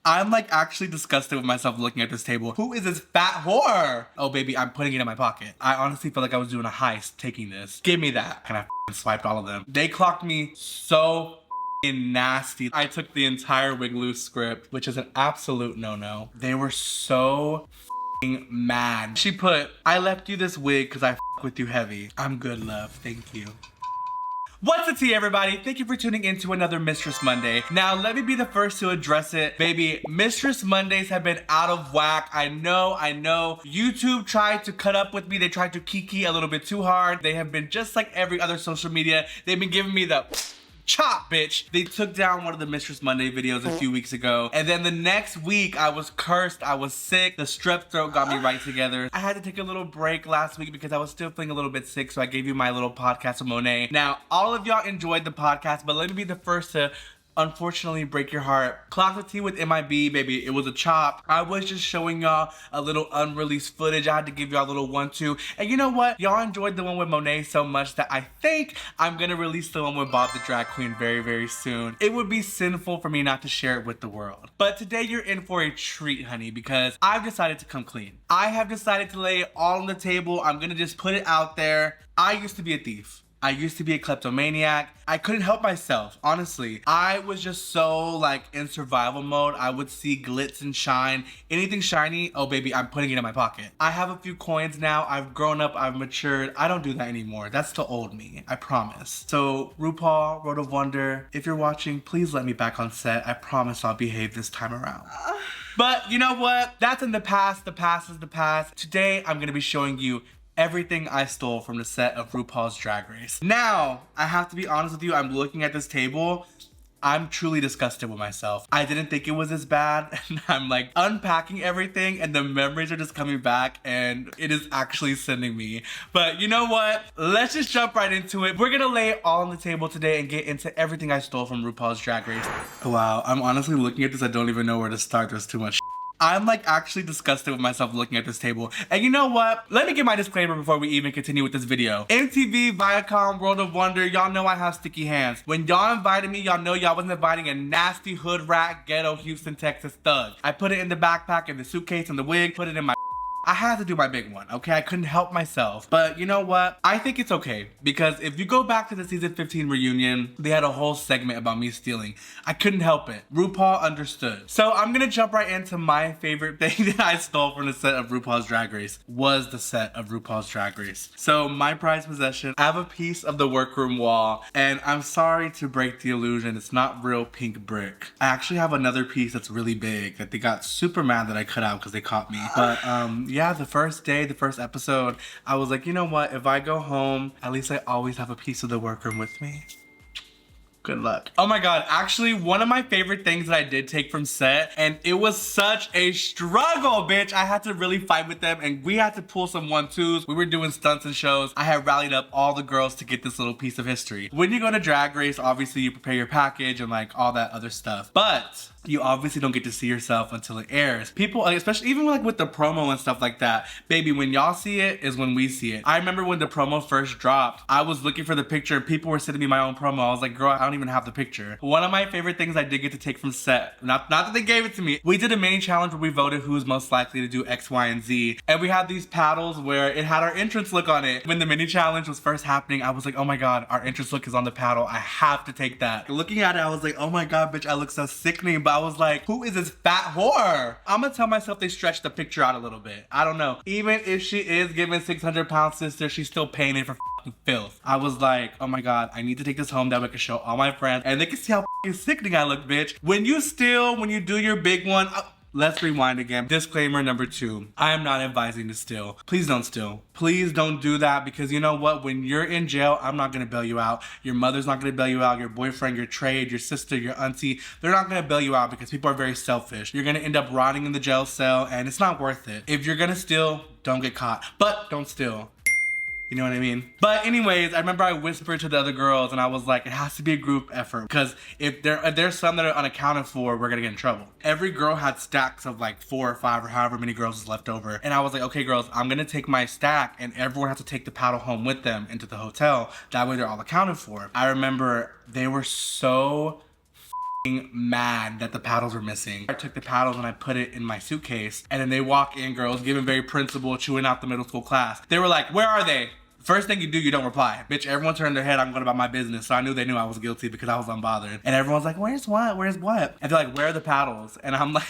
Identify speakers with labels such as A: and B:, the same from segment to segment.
A: I'm like actually disgusted with myself looking at this table. Who is this fat whore? Oh baby, I'm putting it in my pocket. I honestly feel like I was doing a heist taking this. Give me that. And I swiped all of them. They clocked me so nasty. I took the entire Wigloose script, which is an absolute no-no. They were so mad. She put, I left you this wig because I with you heavy. I'm good, love. Thank you. What's the tea, everybody? Thank you for tuning in to another Mistress Monday. Now, let me be the first to address it. Baby, Mistress Mondays have been out of whack. I know. YouTube tried to cut up with me. They tried to kiki a little bit too hard. They have been just like every other social media. They've been giving me the chop, bitch. They took down one of the Mistress Monday videos a few weeks ago. And then the next week, I was cursed. I was sick. The strep throat got me right together. I had to take a little break last week because I was still feeling a little bit sick. So I gave you my little podcast with Monet. Now, all of y'all enjoyed the podcast, but let me be the first to unfortunately break your heart. Clock the tea with MIB, baby. It was a chop. I was just showing y'all a little unreleased footage. I had to give y'all a little 1-2. And you know what? Y'all enjoyed the one with Monet so much that I think I'm gonna release the one with Bob the Drag Queen very, very soon. It would be sinful for me not to share it with the world. But today you're in for a treat, honey, because I've decided to come clean. I have decided to lay it all on the table. I'm gonna just put it out there. I used to be a thief. I used to be a kleptomaniac. I couldn't help myself, honestly. I was just so like in survival mode. I would see glitz and shine. Anything shiny, oh baby, I'm putting it in my pocket. I have a few coins now. I've grown up, I've matured. I don't do that anymore. That's the old me, I promise. So RuPaul, World of Wonder, if you're watching, please let me back on set. I promise I'll behave this time around. But you know what? That's in the past. The past is the past. Today, I'm gonna be showing you everything I stole from the set of RuPaul's Drag Race. Now, I have to be honest with you, I'm looking at this table, I'm truly disgusted with myself. I didn't think it was as bad, and I'm like unpacking everything and the memories are just coming back and it is actually sending me. But you know what? Let's just jump right into it. We're gonna lay it all on the table today and get into everything I stole from RuPaul's Drag Race. Wow, I'm honestly looking at this, I don't even know where to start. There's too much. I'm like actually disgusted with myself looking at this table. And you know what? Let me give my disclaimer before we even continue with this video. MTV, Viacom, World of Wonder, y'all know I have sticky hands. When y'all invited me, y'all know y'all wasn't inviting a nasty hood rat, ghetto, Houston, Texas thug. I put it in the backpack, in the suitcase, in the wig, put it in my I had to do my big one, okay? I couldn't help myself. But you know what? I think it's okay. Because if you go back to the season 15 reunion, they had a whole segment about me stealing. I couldn't help it. RuPaul understood. So I'm gonna jump right into my favorite thing that I stole from the set of RuPaul's Drag Race. Was the set of RuPaul's Drag Race. So my prized possession, I have a piece of the workroom wall. And I'm sorry to break the illusion, it's not real pink brick. I actually have another piece that's really big that they got super mad that I cut out because they caught me. But yeah, the first day, the first episode, I was like, you know what? If I go home, at least I always have a piece of the workroom with me. Good luck. Oh my God, actually one of my favorite things that I did take from set, and it was such a struggle, bitch. I had to really fight with them and we had to pull some 1-2s. We were doing stunts and shows. I had rallied up all the girls to get this little piece of history. When you go to Drag Race, obviously you prepare your package and like all that other stuff. But you obviously don't get to see yourself until it airs. People, especially even like with the promo and stuff like that, baby, when y'all see it is when we see it. I remember when the promo first dropped, I was looking for the picture. People were sending me my own promo. I was like, girl, I don't even have the picture. One of my favorite things I did get to take from set, not that they gave it to me, we did a mini challenge where we voted who's most likely to do X, Y, and Z. And we had these paddles where it had our entrance look on it. When the mini challenge was first happening, I was like, oh my God, our entrance look is on the paddle. I have to take that. Looking at it, I was like, oh my God, bitch, I look so sickening. But I was like, who is this fat whore? I'm gonna tell myself they stretched the picture out a little bit. I don't know. Even if she is giving 600-pound sister, she's still paying it for filth. I was like, oh my God, I need to take this home that way I can show all my friends and they can see how sickening I look, bitch. When you steal, when you do your big one, let's rewind again. Disclaimer number 2. I am not advising to steal. Please don't steal. Please don't do that because you know what? When you're in jail, I'm not gonna bail you out. Your mother's not gonna bail you out. Your boyfriend, your trade, your sister, your auntie, they're not gonna bail you out because people are very selfish. You're gonna end up rotting in the jail cell and it's not worth it. If you're gonna steal, don't get caught. But don't steal. You know what I mean? But anyways, I remember I whispered to the other girls and I was like, it has to be a group effort because if there's some that are unaccounted for, we're gonna get in trouble. Every girl had stacks of like 4 or 5 or however many girls was left over. And I was like, okay girls, I'm gonna take my stack and everyone has to take the paddle home with them into the hotel. That way they're all accounted for. I remember they were so mad that the paddles were missing. I took the paddles and I put it in my suitcase, and then they walk in, girls, giving very principled, chewing out the middle school class. They were like, where are they? First thing you do, you don't reply. Bitch, everyone turned their head, I'm going about my business. So I knew they knew I was guilty because I was unbothered. And everyone's like, where's what? Where's what? And they're like, where are the paddles? And I'm like,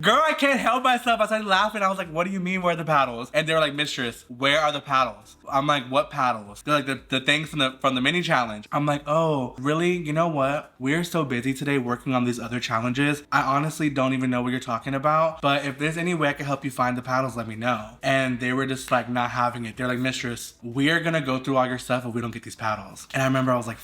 A: girl, I can't help myself. I started laughing. I was like, what do you mean, where are the paddles? And they were like, Mistress, where are the paddles? I'm like, what paddles? They're like, the things from the mini challenge. I'm like, oh, really? You know what? We're so busy today working on these other challenges. I honestly don't even know what you're talking about. But if there's any way I can help you find the paddles, let me know. And they were just like not having it. They're like, Mistress, we're gonna go through all your stuff if we don't get these paddles. And I remember I was like,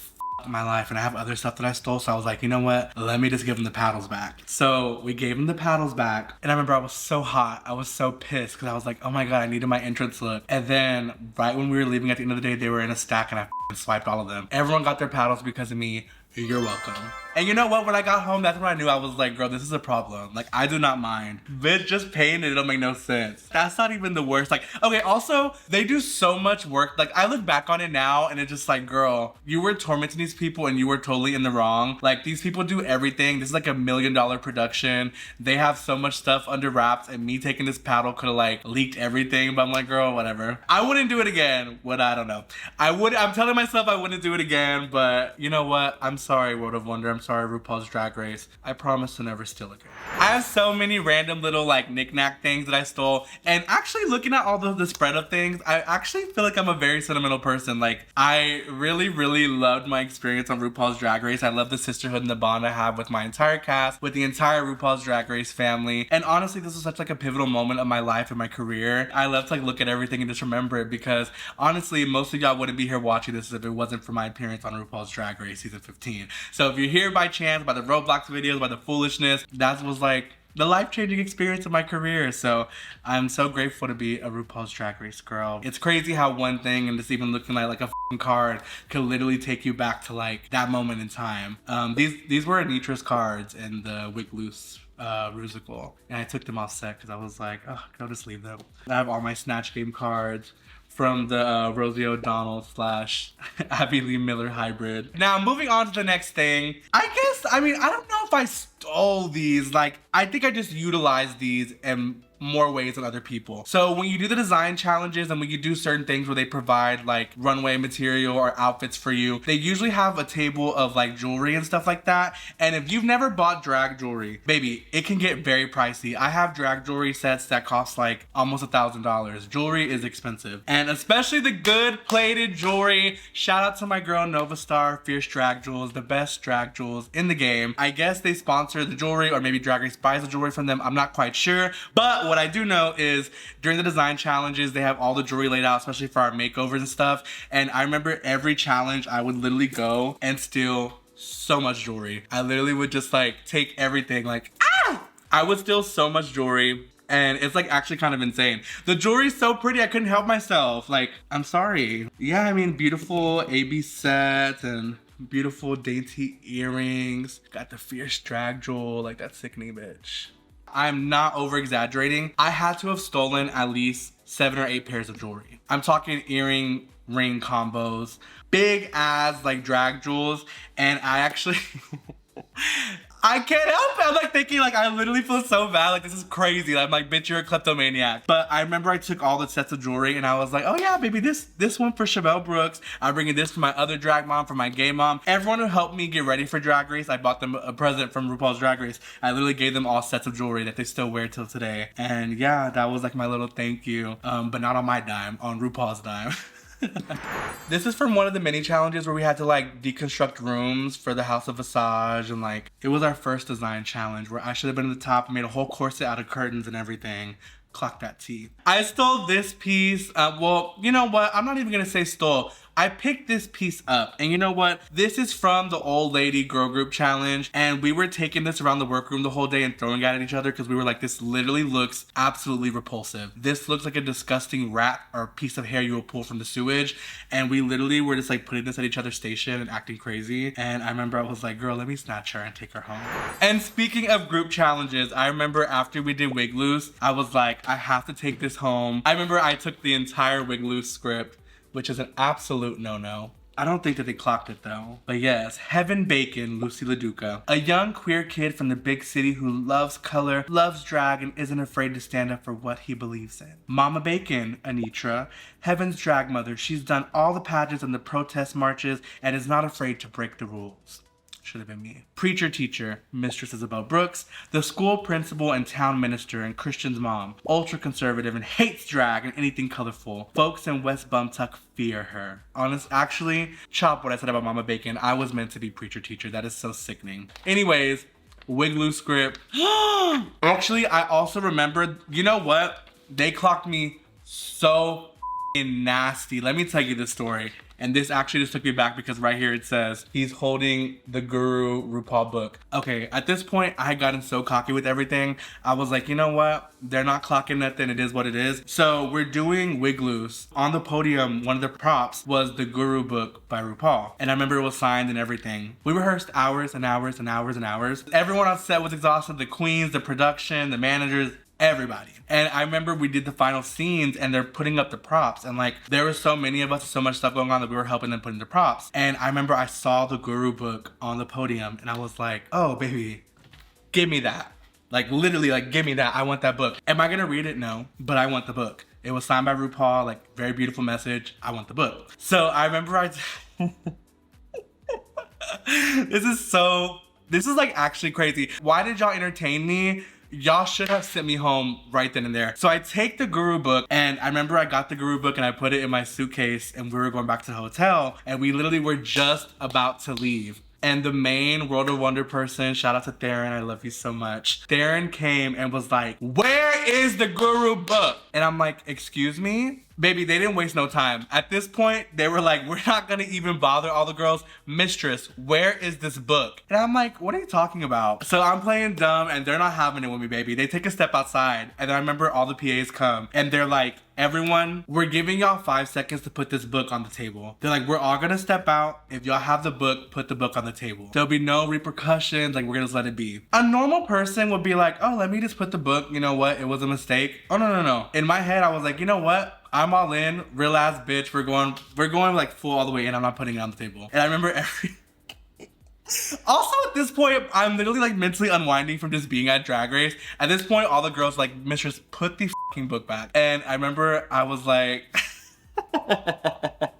A: my life, and I have other stuff that I stole, so I was like, you know what, let me just give them the paddles back. So we gave them the paddles back, and I remember I was so hot, I was so pissed because I was like, oh my god, I needed my entrance look. And then right when we were leaving at the end of the day, they were in a stack and I swiped all of them. Everyone got their paddles because of me. You're welcome. And you know what? When I got home, that's when I knew. I was like, girl, this is a problem. Like, I do not mind. Bitch, just paying it, it'll make no sense. That's not even the worst. Like, okay, also, they do so much work. Like, I look back on it now and it's just like, girl, you were tormenting these people and you were totally in the wrong. Like, these people do everything. This is like $1 million production. They have so much stuff under wraps, and me taking this paddle could have like leaked everything. But I'm like, girl, whatever. I wouldn't do it again. I don't know. I'm telling myself I wouldn't do it again, but you know what? I'm sorry, World of Wonder. I'm sorry, RuPaul's Drag Race. I promise to never steal again. I have so many random little like knick-knack things that I stole, and actually looking at all the spread of things, I actually feel like I'm a very sentimental person. Like, I really, really loved my experience on RuPaul's Drag Race. I love the sisterhood and the bond I have with my entire cast, with the entire RuPaul's Drag Race family. And honestly, this was such like a pivotal moment of my life and my career. I love to like look at everything and just remember it, because honestly, most of y'all wouldn't be here watching this if it wasn't for my appearance on RuPaul's Drag Race season 15. So if you're here by chance, by the Roblox videos, by the foolishness, that was like the life-changing experience of my career. So I'm so grateful to be a RuPaul's Drag Race girl. It's crazy how one thing, and just even looking like a f***ing card, could literally take you back to like that moment in time. These were Anitra's cards in the Wigstress musical, and I took them off set because I was like, oh, I'll just leave them. I have all my Snatch Game cards from the Rosie O'Donnell / Abby Lee Miller hybrid. Now, moving on to the next thing. I don't know if I stole these. Like, I think I just utilized these in more ways than other people. So when you do the design challenges and when you do certain things where they provide like runway material or outfits for you, they usually have a table of like jewelry and stuff like that. And if you've never bought drag jewelry, baby, it can get very pricey. I have drag jewelry sets that cost like almost $1,000. Jewelry is expensive, and especially the good plated jewelry. Shout out to my girl Nova Star Fierce Drag Jewels, the best drag jewels in the game. I guess they sponsor the jewelry, or maybe Drag Race buys the jewelry from them. I'm not quite sure, but what I do know is during the design challenges, they have all the jewelry laid out, especially for our makeovers and stuff. And I remember every challenge, I would literally go and steal so much jewelry. I literally would just like take everything, like, ah! I would steal so much jewelry. And it's like actually kind of insane. The jewelry's so pretty, I couldn't help myself. Like, I'm sorry. Yeah, I mean, beautiful AB sets and beautiful dainty earrings. Got the fierce drag jewel, like that sickening bitch. I'm not over exaggerating. I had to have stolen at least 7 or 8 pairs of jewelry. I'm talking earring, ring combos, big ass like drag jewels. And I actually, I can't help it. I'm like thinking like, I literally feel so bad. Like, this is crazy. I'm like, bitch, you're a kleptomaniac. But I remember I took all the sets of jewelry and I was like, oh yeah, baby, this one for Chevelle Brooks. I'm bringing this for my other drag mom, for my gay mom. Everyone who helped me get ready for Drag Race, I bought them a present from RuPaul's Drag Race. I literally gave them all sets of jewelry that they still wear till today. And yeah, that was like my little thank you. But not on my dime, on RuPaul's dime. This is from one of the mini challenges where we had to like deconstruct rooms for the House of Visage, and like it was our first design challenge where I should have been at the top and made a whole corset out of curtains and everything. Clock that tea. I stole this piece. Well, you know what? I'm not even gonna say stole. I picked this piece up, and you know what? This is from the old lady girl group challenge, and we were taking this around the workroom the whole day and throwing it at each other because we were like, this literally looks absolutely repulsive. This looks like a disgusting rat or piece of hair you will pull from the sewage, and we literally were just like putting this at each other's station and acting crazy. And I remember I was like, girl, let me snatch her and take her home. And speaking of group challenges, I remember after we did Wigstress, I was like, I have to take this home. I remember I took the entire Wigstress script, which is an absolute no-no. I don't think that they clocked it though. But yes, Heaven Bacon, Lucy LaDuca. A young queer kid from the big city who loves color, loves drag, and isn't afraid to stand up for what he believes in. Mama Bacon, Anitra. Heaven's drag mother. She's done all the pageants and the protest marches and is not afraid to break the rules. Should have been me. Preacher teacher, Mistress Isabelle Brooks, the school principal and town minister and Christian's mom, ultra conservative and hates drag and anything colorful. Folks in West Bumtuck fear her. Actually, chop what I said about Mama Bacon. I was meant to be preacher teacher. That is so sickening. Anyways, Wiggloo script. Actually, I also remembered, you know what? They clocked me so nasty. Let me tell you this story. And this actually just took me back because right here it says he's holding the Guru RuPaul book. Okay, at this point, I had gotten so cocky with everything. I was like, you know what? They're not clocking nothing. It is what it is. So we're doing Wigloos. On the podium, one of the props was the Guru book by RuPaul. And I remember it was signed and everything. We rehearsed hours and hours and hours and hours. Everyone on set was exhausted. The queens, the production, the managers, everybody. And I remember we did the final scenes and they're putting up the props and like there were so many of us, so much stuff going on that we were helping them put in the props. And I remember I saw the Guru book on the podium and I was like, oh baby, give me that. Like literally like give me that. I want that book. Am I gonna read it? No, but I want the book. It was signed by RuPaul, like very beautiful message. I want the book. So I remember this is like actually crazy. Why did y'all entertain me? Y'all should have sent me home right then and there. So I take the Guru book and I remember I got the Guru book and I put it in my suitcase and we were going back to the hotel and we literally were just about to leave. And the main World of Wonder person, shout out to Theron, I love you so much. Theron came and was like, where is the Guru book? And I'm like, excuse me? Baby, they didn't waste no time. At this point, they were like, we're not gonna even bother all the girls. Mistress, where is this book? And I'm like, what are you talking about? So I'm playing dumb and they're not having it with me, baby. They take a step outside and I remember all the PAs come and they're like, everyone, we're giving y'all 5 seconds to put this book on the table. They're like, we're all gonna step out. If y'all have the book, put the book on the table. There'll be no repercussions, like we're gonna just let it be. A normal person would be like, oh, let me just put the book, you know what, it was a mistake. Oh, no. In my head, I was like, you know what? I'm all in, real ass bitch. We're going like full all the way in. I'm not putting it on the table. And I remember also at this point, I'm literally like mentally unwinding from just being at Drag Race. At this point, all the girls like, Mistress, put the fucking book back. And I remember I was like,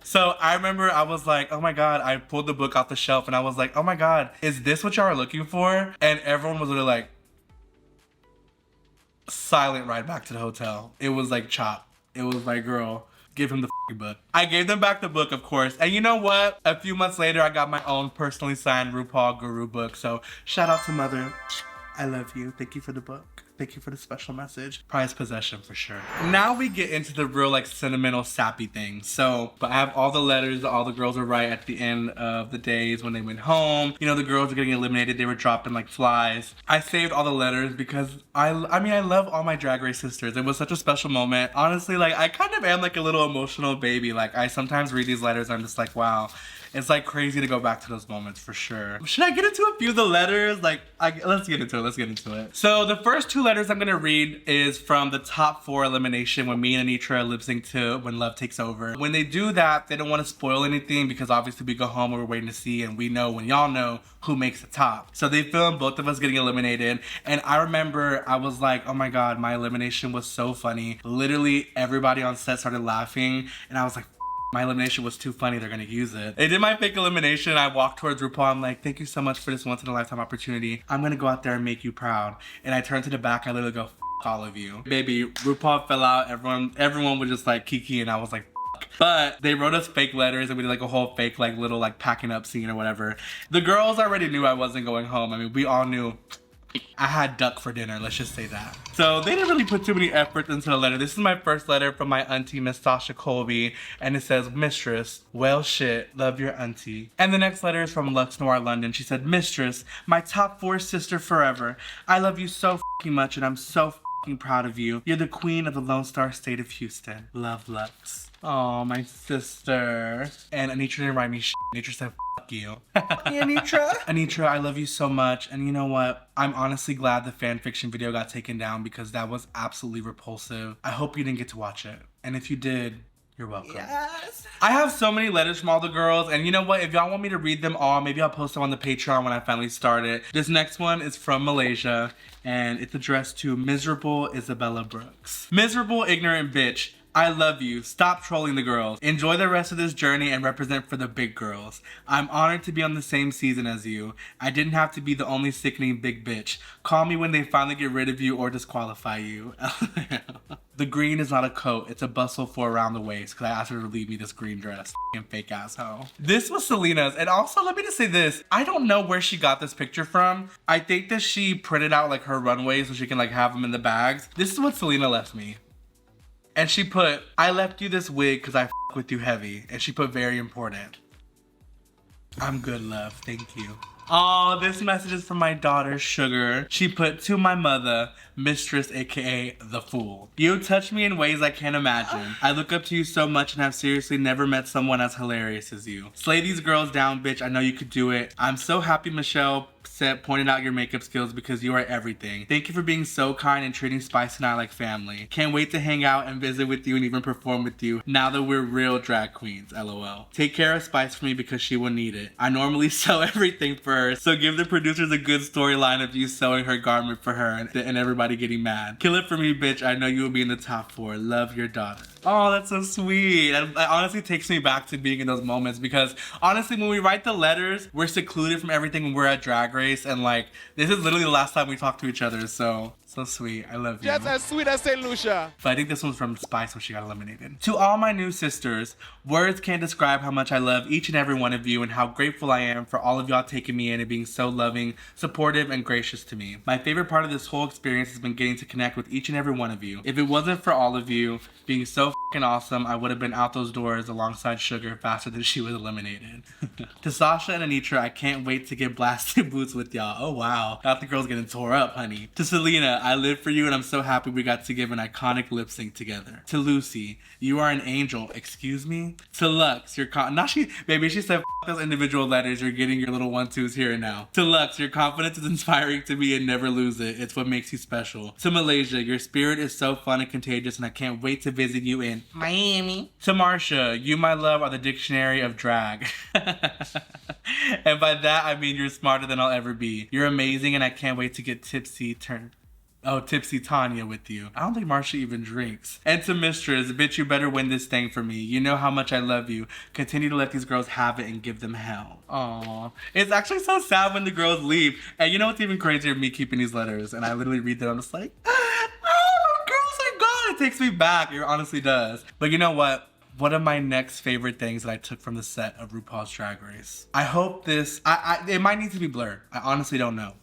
A: so I remember I was like, oh my God, I pulled the book off the shelf and I was like, oh my God, is this what y'all are looking for? And everyone was literally like, silent ride back to the hotel. It was like chop. It was like, girl, give him the book. I gave them back the book, of course. And you know what? A few months later, I got my own personally signed RuPaul Guru book. So shout out to Mother. I love you. Thank you for the book. Thank you for the special message. Prized possession for sure. Now we get into the real like sentimental sappy things. So, but I have all the letters, all the girls were right at the end of the days when they went home. You know, the girls were getting eliminated. They were dropping like flies. I saved all the letters because I mean, I love all my Drag Race sisters. It was such a special moment. Honestly, like I kind of am like a little emotional baby. Like I sometimes read these letters and I'm just like, wow. It's like crazy to go back to those moments for sure. Should I get into a few of the letters? Like, let's get into it. So the first 2 letters I'm gonna read is from the top 4 elimination when me and Anitra lip sync to When Love Takes Over. When they do that, they don't want to spoil anything because obviously we go home and we're waiting to see and we know when y'all know who makes the top. So they filmed both of us getting eliminated and I remember I was like, oh my God, my elimination was so funny. Literally everybody on set started laughing and I was like, my elimination was too funny, they're gonna use it. They did my fake elimination. I walked towards RuPaul. I'm like, thank you so much for this once in a lifetime opportunity. I'm gonna go out there and make you proud. And I turned to the back, I literally go, all of you. Baby, RuPaul fell out. Everyone was just like kiki and I was like, but they wrote us fake letters and we did like a whole fake like little like packing up scene or whatever. The girls already knew I wasn't going home. I mean, we all knew I had duck for dinner, let's just say that. So they didn't really put too many effort into the letter. This is my first letter from my auntie, Miss Sasha Colby, and it says, Mistress, well shit, love your auntie. And the next letter is from Lux Noir London. She said, Mistress, my top 4 sister forever. I love you so fucking much and I'm so fucking proud of you. You're the queen of the Lone Star State of Houston. Love, Lux. Oh, my sister. And Anitra didn't write me shit. Anitra said, fuck you. Hey, Anitra. Anitra, I love you so much. And you know what? I'm honestly glad the fan fiction video got taken down because that was absolutely repulsive. I hope you didn't get to watch it. And if you did, You're welcome.
B: Yes.
A: I have so many letters from all the girls, and you know what? If y'all want me to read them all, maybe I'll post them on the Patreon when I finally start it. This next one is from Malaysia, and it's addressed to Miserable Isabella Brooks. Miserable, ignorant bitch. I love you. Stop trolling the girls. Enjoy the rest of this journey and represent for the big girls. I'm honored to be on the same season as you. I didn't have to be the only sickening big bitch. Call me when they finally get rid of you or disqualify you. The green is not a coat. It's a bustle for around the waist because I asked her to leave me this green dress. Fake asshole. This was Selena's. And also, let me just say this. I don't know where she got this picture from. I think that she printed out like her runways so she can like have them in the bags. This is what Selena left me. And she put, I left you this wig because I f with you heavy. And she put very important. I'm good, love. Thank you. Oh, this message is from my daughter, Sugar. She put, to my mother, Mistress, aka The Fool. You touch me in ways I can't imagine. I look up to you so much and have seriously never met someone as hilarious as you. Slay these girls down, bitch. I know you could do it. I'm so happy Michelle pointed out your makeup skills because you are everything. Thank you for being so kind and treating Spice and I like family. Can't wait to hang out and visit with you and even perform with you now that we're real drag queens, LOL. Take care of Spice for me because she will need it. I normally sew everything for her, so give the producers a good storyline of you sewing her garment for her and everybody getting mad. Kill it for me, bitch. I know you will be in the top 4. Love, your daughter. Oh, that's so sweet. That honestly takes me back to being in those moments because honestly, when we write the letters, we're secluded from everything when we're at Drag Race. And like, this is literally the last time we talk to each other. So sweet. I love you.
B: Just as sweet as St. Lucia.
A: But I think this one's from Spice when she got eliminated. To all my new sisters, words can't describe how much I love each and every one of you and how grateful I am for all of y'all taking me in and being so loving, supportive, and gracious to me. My favorite part of this whole experience has been getting to connect with each and every one of you. If it wasn't for all of you being so f***ing awesome, I would have been out those doors alongside Sugar faster than she was eliminated. To Sasha and Anitra, I can't wait to get blasted boots with y'all. Oh wow. Got the girls getting tore up, honey. To Selena, I live for you and I'm so happy we got to give an iconic lip sync together. To Lucy, you are an angel. Excuse me? To Lux, baby, she said, F those individual letters. You're getting your little 1-2s here and now. To Lux, your confidence is inspiring to me and never lose it. It's what makes you special. To Malaysia, your spirit is so fun and contagious and I can't wait to visit you in Miami. To Marsha, you, my love, are the dictionary of drag. And by that, I mean you're smarter than I'll ever be. You're amazing and I can't wait to get tipsy Tanya with you. I don't think Marsha even drinks. And to Mistress, bitch, you better win this thing for me. You know how much I love you. Continue to let these girls have it and give them hell. Aww. It's actually so sad when the girls leave. And you know what's even crazier? Me keeping these letters. And I literally read them. I'm just like, oh, girls are gone. It takes me back. It honestly does. But you know what? One of my next favorite things that I took from the set of RuPaul's Drag Race. I hope this, it might need to be blurred. I honestly don't know.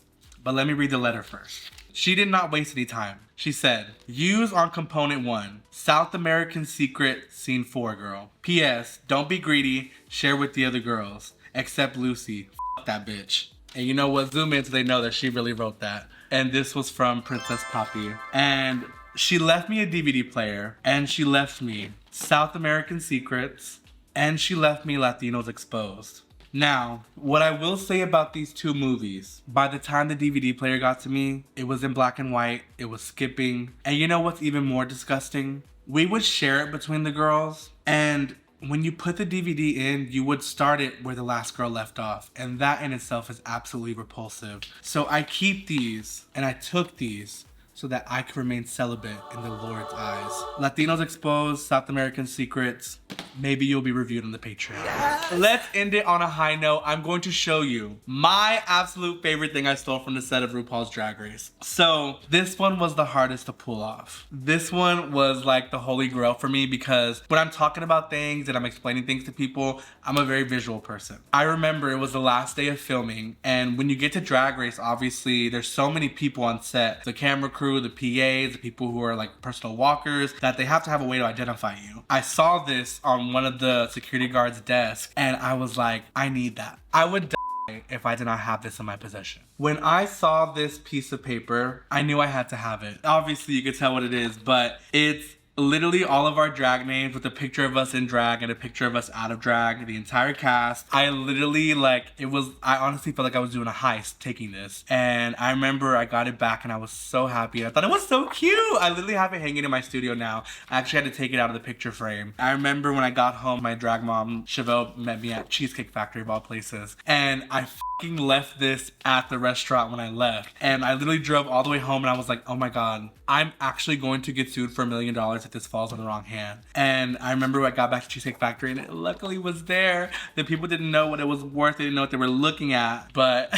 A: But let me read the letter first. She did not waste any time. She said, use on component 1, South American Secret, scene 4, girl. P.S. Don't be greedy, share with the other girls. Except Lucy. F that bitch. And you know what? Zoom in so they know that she really wrote that. And this was from Princess Poppy. And she left me a DVD player. And she left me South American Secrets. And she left me Latinos Exposed. Now, what I will say about these two movies, by the time the DVD player got to me, it was in black and white, it was skipping, and you know what's even more disgusting? We would share it between the girls, and when you put the DVD in, you would start it where the last girl left off, and that in itself is absolutely repulsive. So I keep these, and I took these, so that I could remain celibate in the Lord's eyes. Latinos Exposed, South American Secrets. Maybe you'll be reviewed on the Patreon. Yes. Let's end it on a high note. I'm going to show you my absolute favorite thing I stole from the set of RuPaul's Drag Race. So this one was the hardest to pull off. This one was like the holy grail for me because when I'm talking about things and I'm explaining things to people, I'm a very visual person. I remember it was the last day of filming, and when you get to Drag Race, obviously there's so many people on set. The camera crew, the PAs, the people who are like personal walkers, that they have to have a way to identify you. I saw this on one of the security guards' desk and I was like, I need that. I would die if I did not have this in my possession. When I saw this piece of paper, I knew I had to have it. Obviously you could tell what it is, but it's literally all of our drag names with a picture of us in drag and a picture of us out of drag, the entire cast. I literally I honestly felt like I was doing a heist taking this. And I remember I got it back and I was so happy. I thought it was so cute. I literally have it hanging in my studio now. I actually had to take it out of the picture frame. I remember when I got home, my drag mom, Isabelle, met me at Cheesecake Factory of all places. And I fucking left this at the restaurant when I left. And I literally drove all the way home and I was like, oh my God, I'm actually going to get sued for $1 million if this falls in the wrong hand. And I remember I got back to Cheesecake Factory and it luckily was there. The people didn't know what it was worth. They didn't know what they were looking at. But,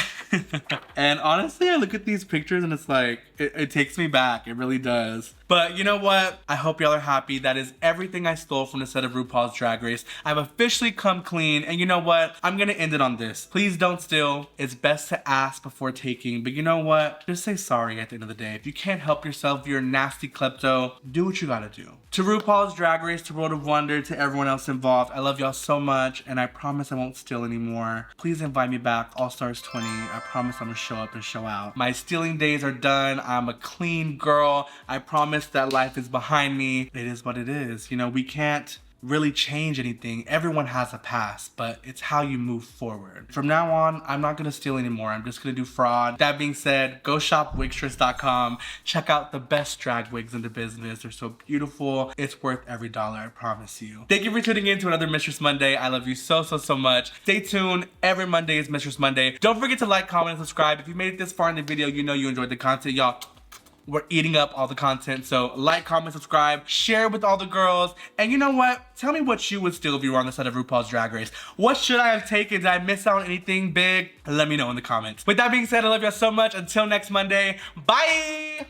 A: and honestly, I look at these pictures and it's like, it takes me back. It really does. But you know what? I hope y'all are happy. That is everything I stole from the set of RuPaul's Drag Race. I've officially come clean. And you know what? I'm gonna end it on this. Please don't steal. It's best to ask before taking. But you know what? Just say sorry at the end of the day. If you can't help yourself, you're a nasty klepto. Do what you gotta do. To RuPaul's Drag Race, to World of Wonder, to everyone else involved, I love y'all so much. And I promise I won't steal anymore. Please invite me back. All Stars 20. I promise I'm gonna show up and show out. My stealing days are done. I'm a clean girl. I promise that life is behind me. It is what it is. You know, we can't really change anything. Everyone has a past, but it's how you move forward. From now on, I'm not gonna steal anymore. I'm just gonna do fraud. That being said, go shop Wigstress.com. Check out the best drag wigs in the business. They're so beautiful. It's worth every dollar, I promise you. Thank you for tuning in to another Mistress Monday. I love you so much. Stay tuned. Every Monday is Mistress Monday. Don't forget to like, comment, and subscribe. If you made it this far in the video, you know you enjoyed the content. Y'all, we're eating up all the content, so like, comment, subscribe, share with all the girls, and you know what? Tell me what you would steal if you were on the set of RuPaul's Drag Race. What should I have taken? Did I miss out on anything big? Let me know in the comments. With that being said, I love y'all so much. Until next Monday, bye!